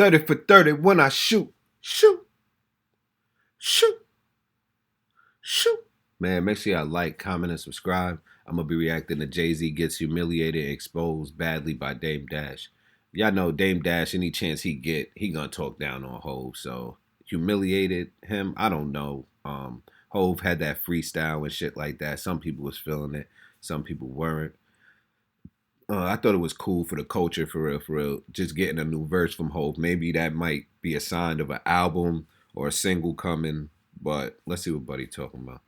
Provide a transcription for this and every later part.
30 for 30 when I shoot. Shoot. Shoot. Shoot. Man, make sure y'all like, comment, and subscribe. I'm going to be reacting to Jay-Z gets humiliated and exposed badly by Dame Dash. Y'all know Dame Dash, any chance he get, he going to talk down on Hov. So, humiliated him, I don't know. Hov had that freestyle and shit like that. Some people was feeling it. Some people weren't. I thought it was cool for the culture, for real. Just getting a new verse from Hov. Maybe that might be a sign of an album or a single coming. But let's see what Buddy talking about.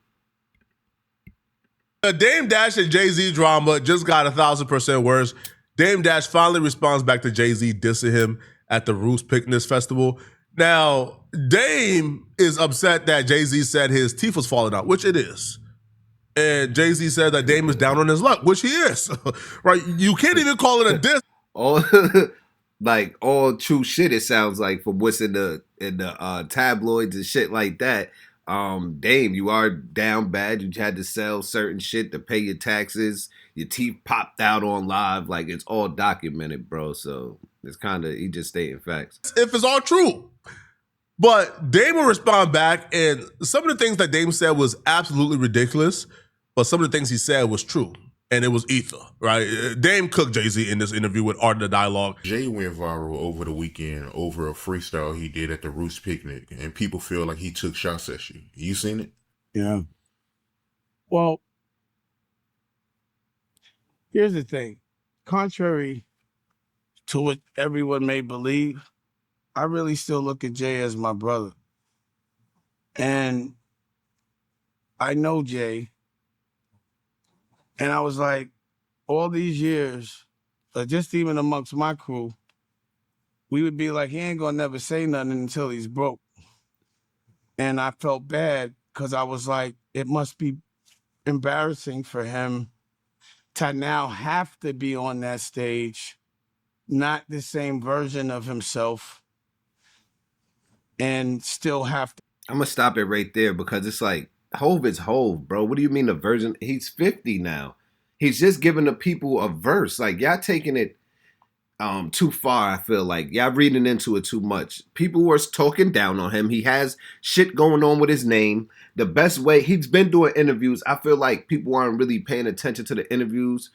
The Dame Dash and Jay-Z drama just got 1,000% worse. Dame Dash finally responds back to Jay-Z dissing him at the Roots Picnic Festival. Now, Dame is upset that Jay-Z said his teeth was falling out, which it is. And Jay-Z said that Dame is down on his luck, which he is. Right? You can't even call it a diss. All like all true shit. It sounds like from what's in the tabloids and shit like that. Dame, you are down bad. You had to sell certain shit to pay your taxes. Your teeth popped out on live. Like, it's all documented, bro. So it's kind of, he just stating facts. If it's all true. But Dame will respond back, and some of the things that Dame said was absolutely ridiculous, but some of the things he said was true, and it was ether, right? Dame cooked Jay-Z in this interview with Art of the Dialogue. Jay went viral over the weekend over a freestyle he did at the Roots Picnic, and people feel like he took shots at you. You seen it? Yeah. Well, here's the thing. Contrary to what everyone may believe, I really still look at Jay as my brother. And I know Jay. And I was like, all these years, just even amongst my crew, we would be like, he ain't gonna never say nothing until he's broke. And I felt bad because I was like, it must be embarrassing for him to now have to be on that stage, not the same version of himself, and still have to. I'm gonna stop it right there because it's like, Hov is Hov, bro. What do you mean the version? He's 50 now. He's just giving the people a verse. Like, y'all taking it too far, I feel like. Y'all reading into it too much. People were talking down on him. He has shit going on with his name. The best way, he's been doing interviews. I feel like people aren't really paying attention to the interviews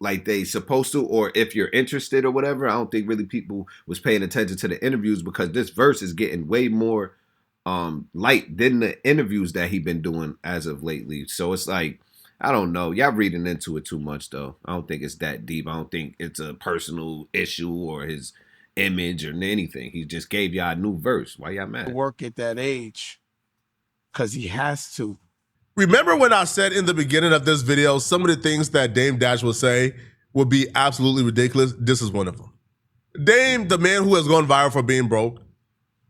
like they supposed to, or if you're interested or whatever. I don't think really people was paying attention to the interviews because this verse is getting way more light than the interviews that he been doing as of lately. So it's like, I don't know. Y'all reading into it too much, though. I don't think it's that deep. I don't think it's a personal issue or his image or anything. He just gave y'all a new verse. Why y'all mad? Work at that age because he has to. Remember when I said in the beginning of this video, some of the things that Dame Dash would say would be absolutely ridiculous? This is one of them. Dame, the man who has gone viral for being broke,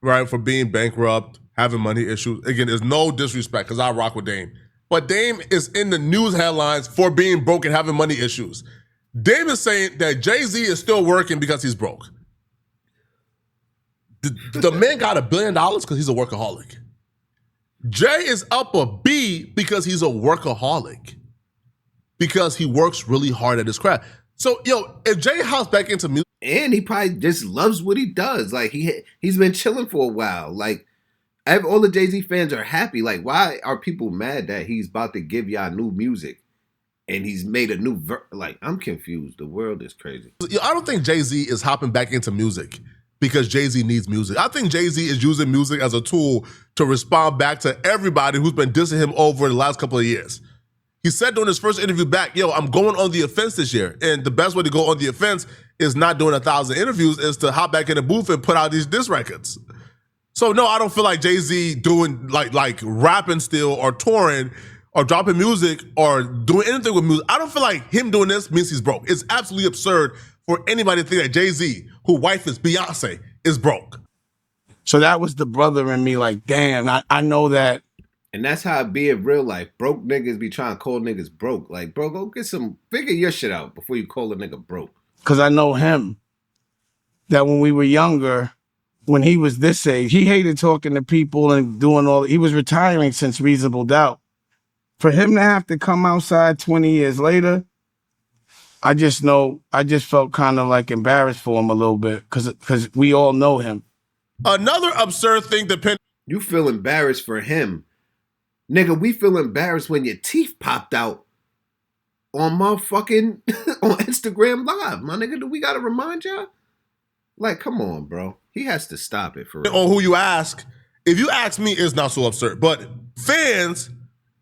right, for being bankrupt, having money issues. Again, there's no disrespect because I rock with Dame. But Dame is in the news headlines for being broke and having money issues. Dame is saying that Jay-Z is still working because he's broke. The man got $1 billion because he's a workaholic. Jay is up a B because he's a workaholic. Because he works really hard at his craft. So, yo, if Jay hops back into music. And he probably just loves what he does. Like, he's been chilling for a while. Like, all the Jay-Z fans are happy. Like, why are people mad that he's about to give y'all new music and he's made a new like, I'm confused. The world is crazy. I don't think Jay-Z is hopping back into music because Jay-Z needs music. I think Jay-Z is using music as a tool to respond back to everybody who's been dissing him over the last couple of years. He said during his first interview back, yo, I'm going on the offense this year. And the best way to go on the offense is not doing 1,000 interviews, is to hop back in the booth and put out these diss records. So no, I don't feel like Jay-Z doing like rapping still or touring or dropping music or doing anything with music. I don't feel like him doing this means he's broke. It's absolutely absurd for anybody to think that Jay-Z, whose wife is Beyonce, is broke. So that was the brother in me, like, damn, I know that. And that's how it be in real life. Broke niggas be trying to call niggas broke. Like, bro, go figure your shit out before you call a nigga broke. Because I know him, that when we were younger, when he was this age, he hated talking to people and doing all, he was retiring since Reasonable Doubt. For him to have to come outside 20 years later, I just felt kind of like embarrassed for him a little bit because we all know him. Another absurd thing depending. You feel embarrassed for him. Nigga, we feel embarrassed when your teeth popped out on motherfucking on Instagram Live. My nigga, do we gotta remind y'all? Like, come on, bro. He has to stop it for real. On who you ask. If you ask me, it's not so absurd. But fans,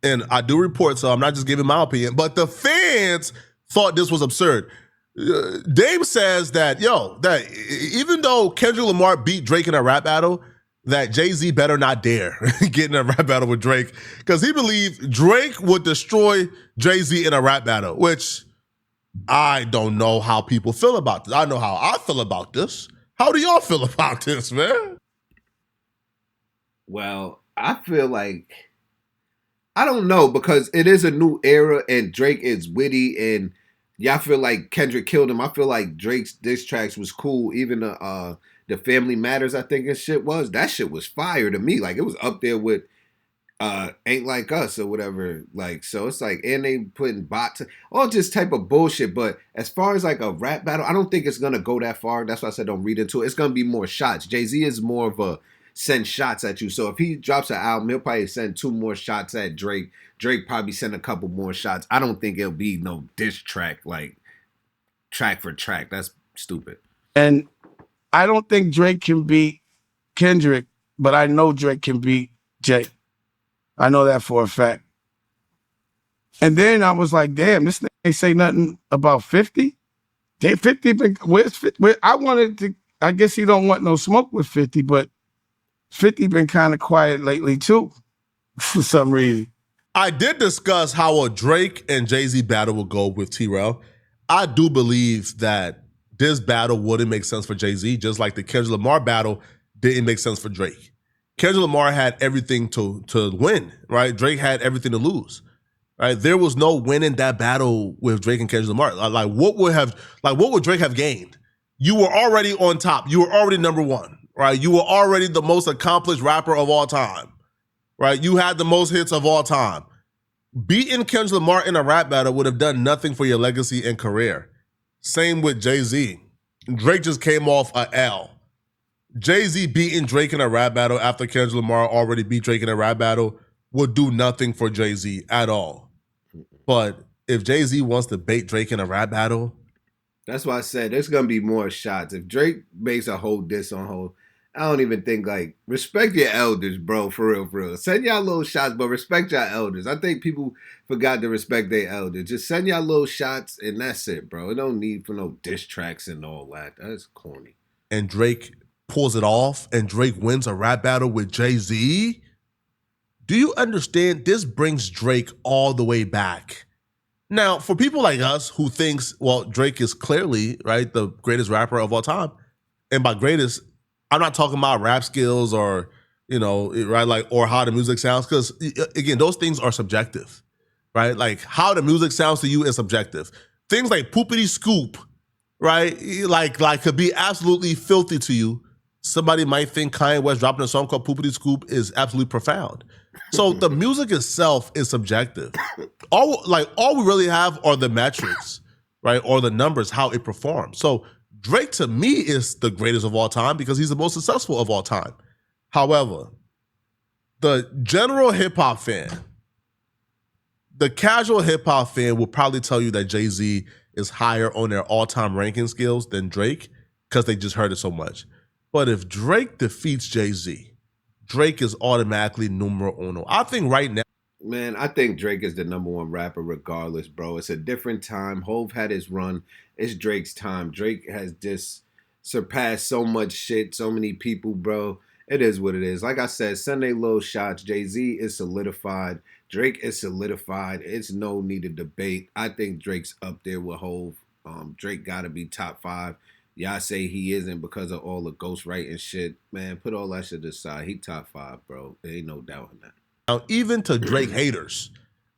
and I do report, so I'm not just giving my opinion, but the fans thought this was absurd. Dame says that, that even though Kendrick Lamar beat Drake in a rap battle, that Jay-Z better not dare get in a rap battle with Drake because he believed Drake would destroy Jay-Z in a rap battle, which I don't know how people feel about this. I know how I feel about this. How do y'all feel about this, man? Well, I feel like, I don't know, because it is a new era and Drake is witty and y'all feel like Kendrick killed him. I feel like Drake's diss tracks was cool. Even the Family Matters, I think his shit was. That shit was fire to me. Like, it was up there with Ain't Like Us or whatever. Like, so it's like, and they putting bots, all just type of bullshit. But as far as like a rap battle, I don't think it's gonna go that far. That's why I said don't read into it. It's gonna be more shots. Jay-Z is more of a send shots at you. So if he drops an album, he'll probably send 2 more shots at Drake. Drake probably send a couple more shots. I don't think it'll be no diss track, like track for track. That's stupid. And I don't think Drake can beat Kendrick, but I know Drake can beat Jay. I know that for a fact. And then I was like, damn, this ain't say nothing about 50. 50 been, where's 50? I wanted to, I guess he don't want no smoke with 50, but 50 been kind of quiet lately too, for some reason. I did discuss how a Drake and Jay-Z battle would go with T-Rail. I do believe that this battle wouldn't make sense for Jay-Z, just like the Kendrick Lamar battle didn't make sense for Drake. Kendrick Lamar had everything to win, right? Drake had everything to lose, right? There was no winning that battle with Drake and Kendrick Lamar. Like what would Drake have gained? You were already on top. You were already number one, right? You were already the most accomplished rapper of all time, right? You had the most hits of all time. Beating Kendrick Lamar in a rap battle would have done nothing for your legacy and career. Same with Jay-Z. Drake just came off a L. Jay-Z beating Drake in a rap battle after Kendrick Lamar already beat Drake in a rap battle would do nothing for Jay-Z at all. But if Jay-Z wants to bait Drake in a rap battle, that's why I said there's gonna be more shots. If Drake makes a whole diss on whole, I don't even think, like, respect your elders, bro, for real, for real. Send y'all little shots, but respect your elders. I think people forgot to respect their elders. Just send y'all little shots and that's it, bro. It don't need for no diss tracks and all that. That's corny. And Drake pulls it off and Drake wins a rap battle with Jay-Z. Do you understand? This brings Drake all the way back. Now, for people like us who thinks, well, Drake is clearly, right, the greatest rapper of all time. And by greatest, I'm not talking about rap skills or, right, like, or how the music sounds, because again, those things are subjective, right? Like how the music sounds to you is subjective. Things like poopity scoop, right? Like could be absolutely filthy to you. Somebody might think Kanye West dropping a song called Poopity Scoop is absolutely profound. So the music itself is subjective. All we really have are the metrics, right? Or the numbers, how it performs. So Drake to me is the greatest of all time because he's the most successful of all time. However, the general hip hop fan, the casual hip hop fan will probably tell you that Jay-Z is higher on their all-time ranking skills than Drake because they just heard it so much. But if Drake defeats Jay-Z, Drake is automatically numero uno. I think right now, man, I think Drake is the number one rapper regardless, bro. It's a different time. Hove had his run. It's Drake's time. Drake has just surpassed so much shit, so many people, bro. It is what it is. Like I said, Sunday little shots. Jay-Z is solidified. Drake is solidified. It's no need to debate. I think Drake's up there with Hove. Drake got to be top 5. Y'all say he isn't because of all the ghostwriting shit. Man, put all that shit aside. He top 5, bro. There ain't no doubt in that. now, even to Drake haters,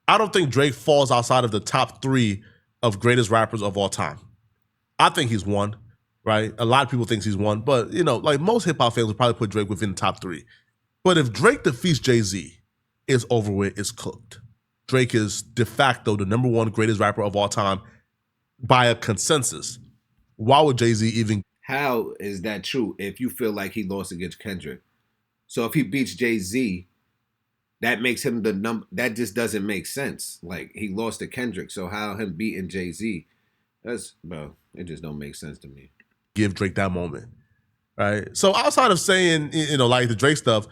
I don't think Drake falls outside of the top 3 of greatest rappers of all time. I think he's one, right? A lot of people think he's one, but like most hip hop fans would probably put Drake within the top 3. But if Drake defeats Jay-Z, it's over with, it's cooked. Drake is de facto the number 1 greatest rapper of all time. by a consensus. Why would Jay-Z even? How is that true if you feel like he lost against Kendrick? So if he beats Jay-Z, that makes him the number. That just doesn't make sense. Like he lost to Kendrick, so how him beating Jay-Z? That's bro. It just don't make sense to me. Give Drake that moment, right? So outside of saying, like the Drake stuff,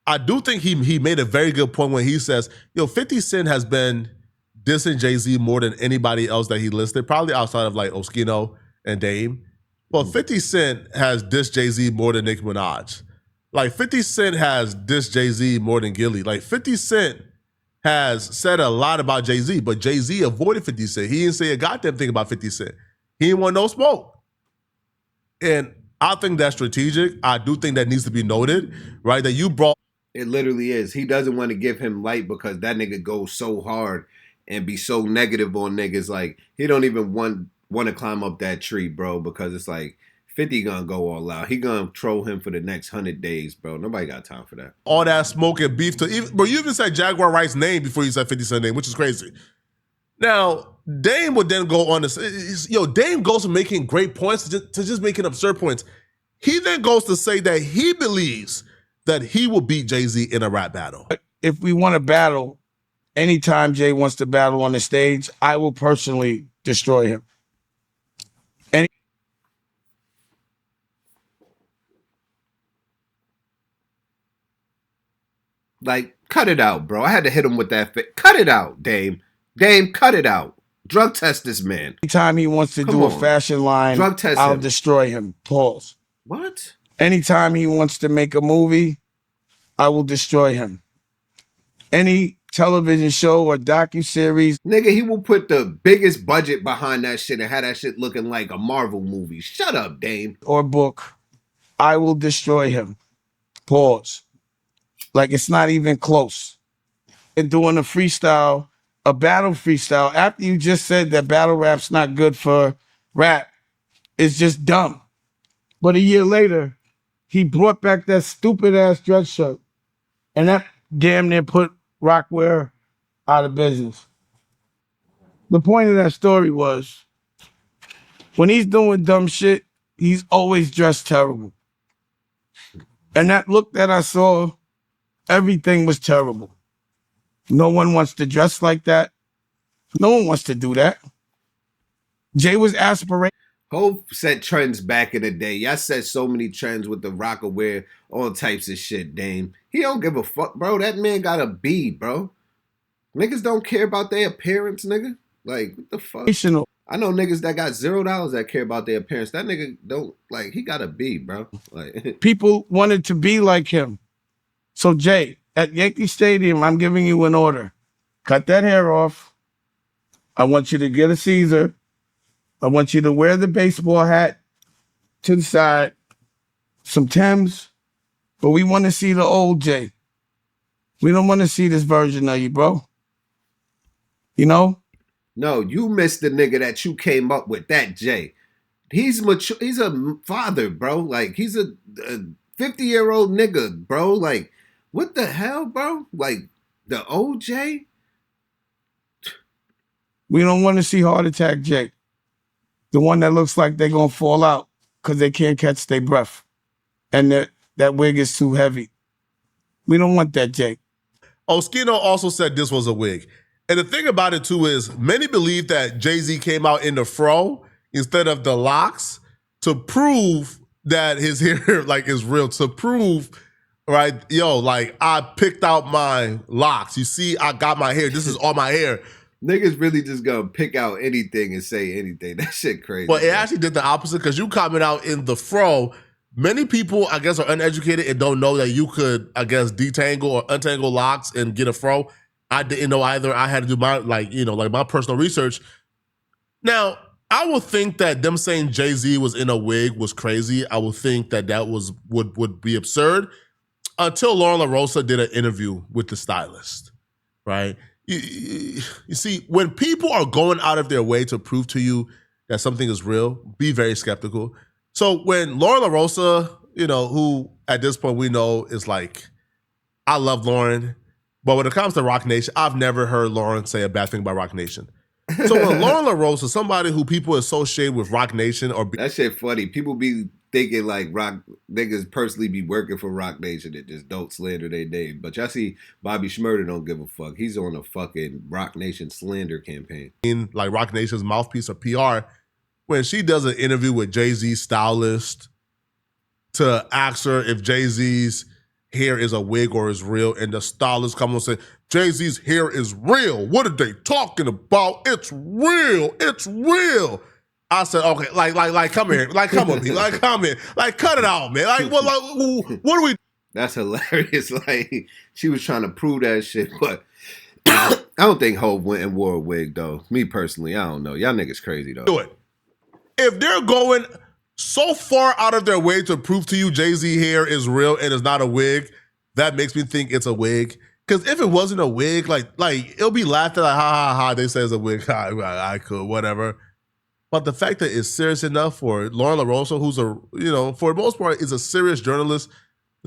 I do think he made a very good point when he says, 50 Cent has been dissing Jay-Z more than anybody else that he listed, probably outside of like Oskino and Dame. Well, 50 Cent has dissed Jay-Z more than Nicki Minaj. Like 50 Cent has dissed Jay-Z more than Gilly. Like 50 Cent has said a lot about Jay-Z, but Jay-Z avoided 50 Cent. He didn't say a goddamn thing about 50 Cent. He didn't want no smoke. And I think that's strategic. I do think that needs to be noted, right? That you brought. It literally is. He doesn't want to give him light because that nigga goes so hard and be so negative on niggas. Like he don't even want to climb up that tree, bro, because it's like 50 gonna go all out. He gonna troll him for the next 100 days, bro. Nobody got time for that. All that smoke and beef to even, bro, you even said Jaguar Wright's name before you said 50 Cent's name, which is crazy. Now, Dame would then go on to say, Dame goes from making great points to just making absurd points. He then goes to say that he believes that he will beat Jay-Z in a rap battle. If we want to battle, anytime Jay wants to battle on the stage, I will personally destroy him. Like, cut it out, bro. I had to hit him with that. Cut it out, Dame. Dame, cut it out. Drug test this man. Anytime he wants to do a fashion line, drug test I'll him. destroy him. Pause. What? Anytime he wants to make a movie, I will destroy him. Any television show or docuseries. Nigga, he will put the biggest budget behind that shit and have that shit looking like a Marvel movie. Shut up, Dame. Or book. I will destroy him. Pause. Like it's not even close. And doing a freestyle, a battle freestyle, after you just said that battle rap's not good for rap, it's just dumb. But a year later, he brought back that stupid ass dress shirt. And that damn near put Rockwear out of business. The point of that story was when he's doing dumb shit, he's always dressed terrible. And that look that I saw, everything was terrible. No one wants to dress like that. No one wants to do that. Jay was aspirational. Hov set trends back in the day. Y'all set so many trends with the Rockaware, all types of shit, Dame. He don't give a fuck, bro. That man got a B, bro. Niggas don't care about their appearance, nigga. Like, what the fuck? I know niggas that got $0 that care about their appearance. That nigga don't, like, he got a B, bro. Like, people wanted to be like him. So, Jay, at Yankee Stadium, I'm giving you an order. Cut that hair off. I want you to get a Caesar. I want you to wear the baseball hat to the side, some Timbs, but we want to see the old Jay. We don't want to see this version of you, bro. You know? No, you missed the nigga that you came up with, that Jay. He's mature. He's a father, bro. Like, he's a 50-year-old nigga, bro. Like, what the hell, bro? Like, the old Jay? We don't want to see Heart Attack Jay. The one that looks like they're going to fall out because they can't catch their breath. And that wig is too heavy. We don't want that, Jake. Oskino also said this was a wig. And the thing about it, too, is many believe that Jay-Z came out in the fro instead of the locks to prove that his hair, like, is real. To prove, right, like, I picked out my locks. You see, I got my hair. This is all my hair. Niggas really just gonna pick out anything and say anything. That shit crazy. But it actually did the opposite because you coming out in the fro. Many people, I guess, are uneducated and don't know that you could, I guess, detangle or untangle locks and get a fro. I didn't know either. I had to do my, my personal research. Now, I would think that them saying Jay-Z was in a wig was crazy. I would think that would be absurd until Lauren LaRosa did an interview with the stylist, right? You see, when people are going out of their way to prove to you that something is real, be very skeptical. So when Lauren LaRosa, who at this point we know is like, I love Lauren, but when it comes to Rock Nation, I've never heard Lauren say a bad thing about Rock Nation. So when Lauren LaRosa, somebody who people associate with Rock Nation or That shit funny. People be thinking like rock niggas personally be working for Rock Nation and just don't slander their name. But y'all see Bobby Shmurda don't give a fuck. He's on a fucking Rock Nation slander campaign. like Rock Nation's mouthpiece or PR, when she does an interview with Jay-Z's stylist to ask her if Jay-Z's hair is a wig or is real, and the stylist come and say, Jay-Z's hair is real. What are they talking about? It's real. It's real. I said, okay, like, come here, like, come on, me, like, come here, like, cut it out, man. Like, what do we? That's hilarious. Like she was trying to prove that shit, but I don't think Hov went and wore a wig though. Me personally, I don't know. Y'all niggas crazy though. Do it. If they're going so far out of their way to prove to you Jay-Z hair is real and it's not a wig, that makes me think it's a wig. Because if it wasn't a wig, like it'll be laughed at, like, ha ha ha, they say it's a wig. I could, whatever. But the fact that it's serious enough for Lauren LaRosa, who's for the most part, is a serious journalist,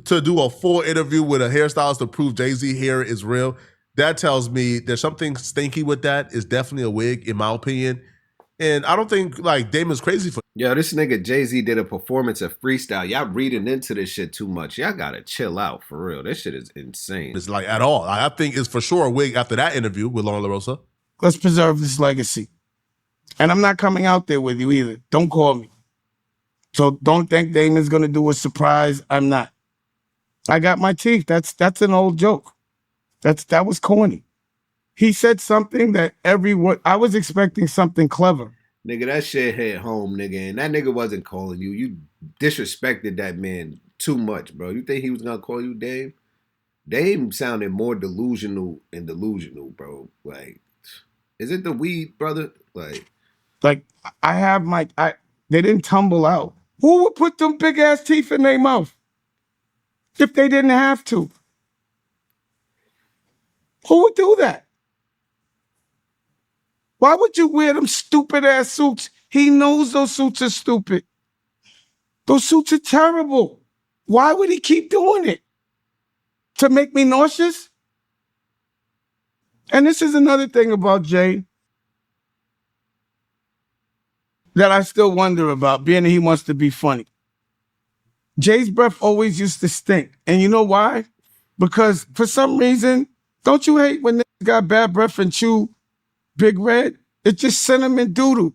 to do a full interview with a hairstylist to prove Jay-Z hair is real, that tells me there's something stinky with that. It's definitely a wig, in my opinion. And I don't think like Damon's crazy for. Yo, this nigga Jay-Z did a performance of freestyle. Y'all reading into this shit too much. Y'all gotta chill out for real. This shit is insane. It's like at all. I think it's for sure a wig after that interview with Lauren LaRosa. Let's preserve this legacy. And I'm not coming out there with you either. Don't call me. So don't think Damon's gonna do a surprise. I'm not. I got my teeth. That's an old joke. That was corny. He said something that everyone. I was expecting something clever. Nigga, that shit hit home, nigga. And that nigga wasn't calling you. You disrespected that man too much, bro. You think he was gonna call you Dame? Dame sounded more delusional, bro. Like, is it the weed, brother? Like I have my. They didn't tumble out. Who would put them big ass teeth in their mouth if they didn't have to? Who would do that? Why would you wear them stupid ass suits? He knows those suits are stupid. Those suits are terrible. Why would he keep doing it? To make me nauseous? And this is another thing about Jay that I still wonder about, being that he wants to be funny. Jay's breath always used to stink. And you know why? Because for some reason, don't you hate when niggas got bad breath and chew Big Red? It's just cinnamon doodle.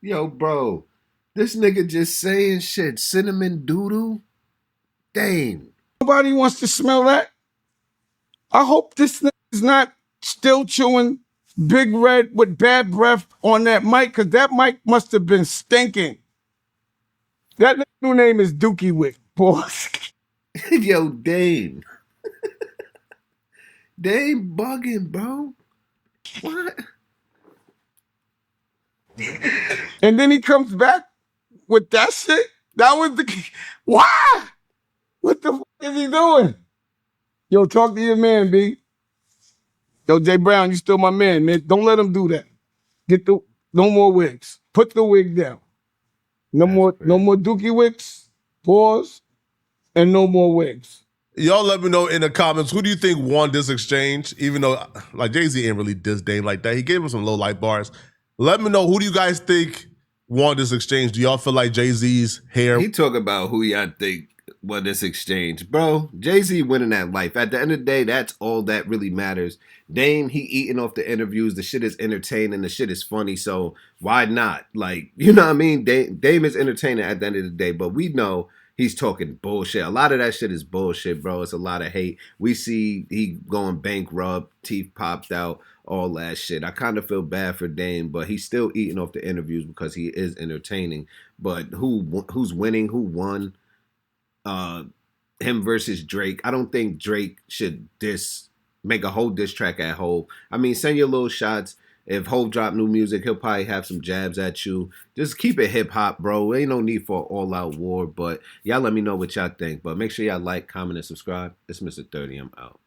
Yo, bro, this nigga just saying shit. Cinnamon doodle? Dang. Nobody wants to smell that. I hope this nigga is not still chewing Big Red with bad breath on that mic, because that mic must have been stinking. That new name is Dookie Wick, boss. Yo, Dame. Dame bugging, bro. What? And then he comes back with that shit. That was the why? What the fuck is he doing? Yo, talk to your man, B. Yo, Jay Brown, you still my man, man. Don't let him do that. No more wigs. Put the wig down. No more Dookie wigs. Pause. And no more wigs. Y'all let me know in the comments, who do you think won this exchange? Even though like Jay-Z ain't really diss Dame like that. He gave him some low light bars. Let me know, who do you guys think won this exchange? Do y'all feel like Jay-Z's hair? He talk about who y'all think won this exchange. Bro, Jay-Z winning that life. At the end of the day, that's all that really matters. Dame, he eating off the interviews. The shit is entertaining. The shit is funny. So why not? Like, you know what I mean? Dame is entertaining at the end of the day. But we know he's talking bullshit. A lot of that shit is bullshit, bro. It's a lot of hate. We see he going bankrupt, teeth popped out, all that shit. I kind of feel bad for Dame, but he's still eating off the interviews because he is entertaining. But who's winning? Who won? Him versus Drake. I don't think Drake should make a whole diss track at Hov. I mean, send your little shots. If Hov drop new music, he'll probably have some jabs at you. Just keep it hip hop, bro. Ain't no need for all out war. But y'all let me know what y'all think. But make sure y'all like, comment, and subscribe. It's Mr. 30. I'm out.